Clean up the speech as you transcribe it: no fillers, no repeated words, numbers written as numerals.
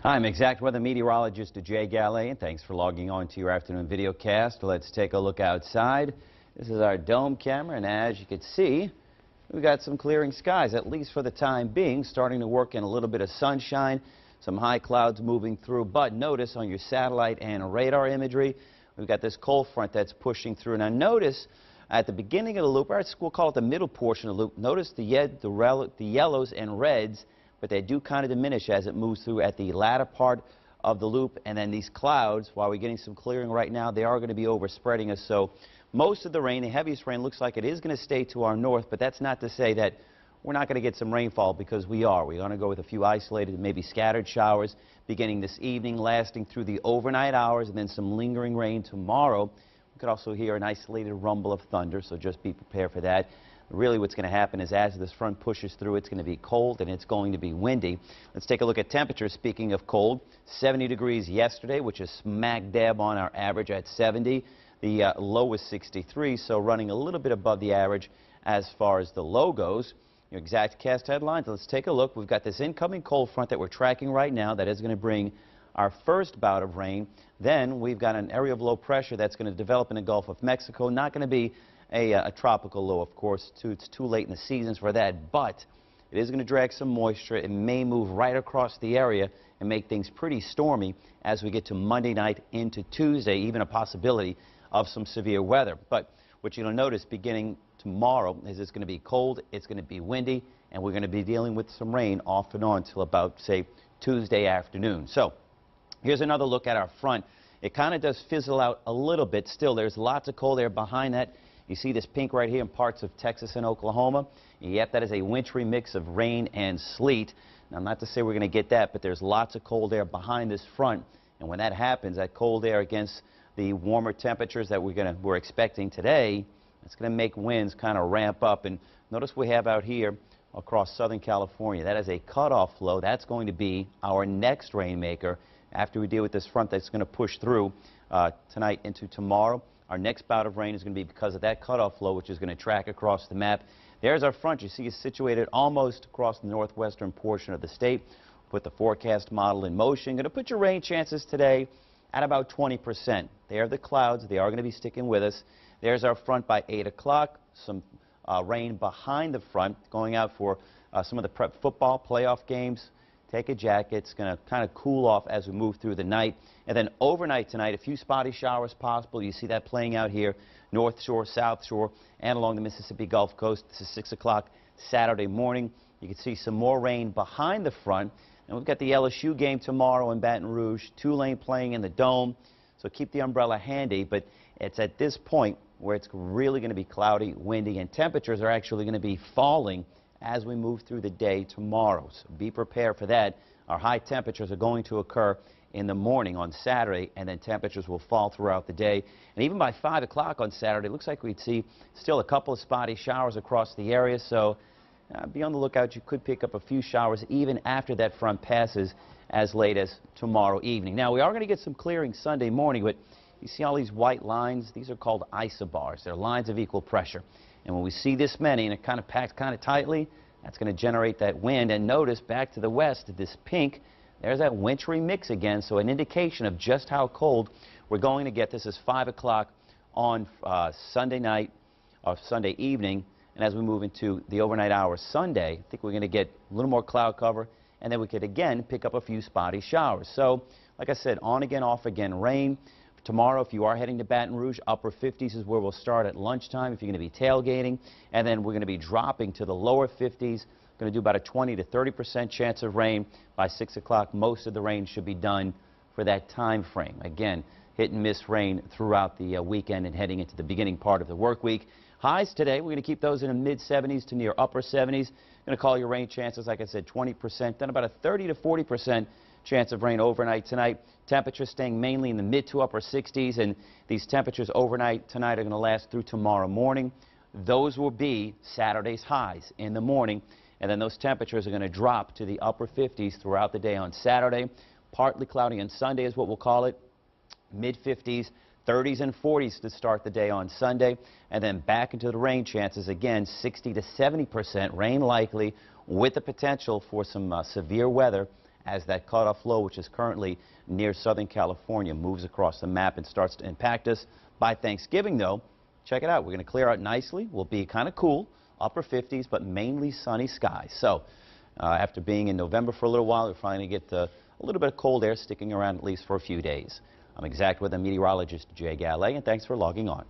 I'm Exact Weather Meteorologist Jay Galley, and thanks for logging on to your afternoon video cast. Let's take a look outside. This is our dome camera, and as you can see, we've got some clearing skies, at least for the time being, starting to work in a little bit of sunshine, some high clouds moving through. But notice on your satellite and radar imagery, we've got this cold front that's pushing through. Now notice at the beginning of the loop, or we'll call it the middle portion of the loop, notice the yellows and reds, but they do kind of diminish as it moves through at the latter part of the loop. And then these clouds, while we're getting some clearing right now, they are going to be overspreading us. So most of the rain, the heaviest rain, looks like it is going to stay to our north, but that's not to say that we're not going to get some rainfall, because we are. We're going to go with a few isolated, maybe scattered showers beginning this evening, lasting through the overnight hours, and then some lingering rain tomorrow. We could also hear an isolated rumble of thunder, so just be prepared for that. Really what's going to happen is as this front pushes through, it's going to be cold and it's going to be windy. Let's take a look at temperatures. Speaking of cold, 70 degrees yesterday, which is smack dab on our average at 70. The low was 63, so running a little bit above the average as far as the low goes. Your exact cast headlines, let's take a look. We've got this incoming cold front that we're tracking right now that is going to bring our first bout of rain. Then we've got an area of low pressure that's going to develop in the Gulf of Mexico. Not going to be a tropical low, of course. It's too late in the seasons for that, but it is going to drag some moisture. It may move right across the area and make things pretty stormy as we get to Monday night into Tuesday, even a possibility of some severe weather. But what you're going to notice beginning tomorrow is it's going to be cold, it's going to be windy, and we're going to be dealing with some rain off and on till about, say, Tuesday afternoon. So here's another look at our front. It kind of does fizzle out a little bit. Still, there's lots of cold air behind that. You see this pink right here in parts of Texas and Oklahoma. Yep, that is a wintry mix of rain and sleet. Now, not to say we're going to get that, but there's lots of cold air behind this front. And when that happens, that cold air against the warmer temperatures that we're expecting today, it's going to make winds kind of ramp up. And notice we have out here across Southern California, that is a cutoff flow. That's going to be our next rainmaker after we deal with this front that's going to push through tonight into tomorrow. Our next bout of rain is going to be because of that cutoff flow, which is going to track across the map. There's our front. You see it's situated almost across the northwestern portion of the state. Put the forecast model in motion. Going to put your rain chances today at about 20%. There are the clouds. They are going to be sticking with us. There's our front by 8 o'clock. Some rain behind the front, going out for some of the prep football playoff games. Take a jacket. It's going to kind of cool off as we move through the night. And then overnight tonight, a few spotty showers possible. You see that playing out here, North Shore, South Shore, and along the Mississippi Gulf Coast. This is 6 o'clock Saturday morning. You can see some more rain behind the front. And we've got the LSU game tomorrow in Baton Rouge. Tulane playing in the Dome. So keep the umbrella handy. But it's at this point where it's really going to be cloudy, windy, and temperatures are actually going to be falling as we move through the day tomorrow. So be prepared for that. Our high temperatures are going to occur in the morning on Saturday, and then temperatures will fall throughout the day. And even by 5 o'clock on Saturday, it looks like we'd see still a couple of spotty showers across the area. So be on the lookout. You could pick up a few showers even after that front passes as late as tomorrow evening. Now, we are going to get some clearing Sunday morning, but you see all these white lines? These are called isobars. They're lines of equal pressure. And when we see this many and it kind of packed kind of tightly, that's going to generate that wind. And notice back to the west, this pink, there's that wintry mix again. So an indication of just how cold we're going to get. This is 5 o'clock on Sunday night or Sunday evening. And as we move into the overnight hours Sunday, I think we're going to get a little more cloud cover. And then we could again pick up a few spotty showers. So like I said, on again, off again rain. Tomorrow, if you are heading to Baton Rouge, upper 50s is where we'll start at lunchtime if you're going to be tailgating. And then we're going to be dropping to the lower 50s. Going to do about a 20 to 30% chance of rain. By 6 o'clock, most of the rain should be done for that time frame. Again, hit and miss rain throughout the weekend and heading into the beginning part of the work week. Highs today, we're going to keep those in the mid-70s to near upper 70s. Going to call your rain chances, like I said, 20%. Then about a 30 to 40% chance of rain overnight tonight. Temperatures staying mainly in the mid to upper 60s, and these temperatures overnight tonight are going to last through tomorrow morning. Those will be Saturday's highs in the morning, and then those temperatures are going to drop to the upper 50s throughout the day on Saturday. Partly cloudy on Sunday is what we'll call it. Mid-50s, 30s and 40s to start the day on Sunday, and then back into the rain chances again, 60 to 70% rain likely with the potential for some severe weather as that cutoff low, which is currently near Southern California, moves across the map and starts to impact us. By Thanksgiving, though, check it out. We're going to clear out nicely. We'll be kind of cool, upper 50s, but mainly sunny skies. So after being in November for a little while, we're finally going to get a little bit of cold air sticking around at least for a few days. I'm Exact Weather meteorologist Jay Gallet, and thanks for logging on.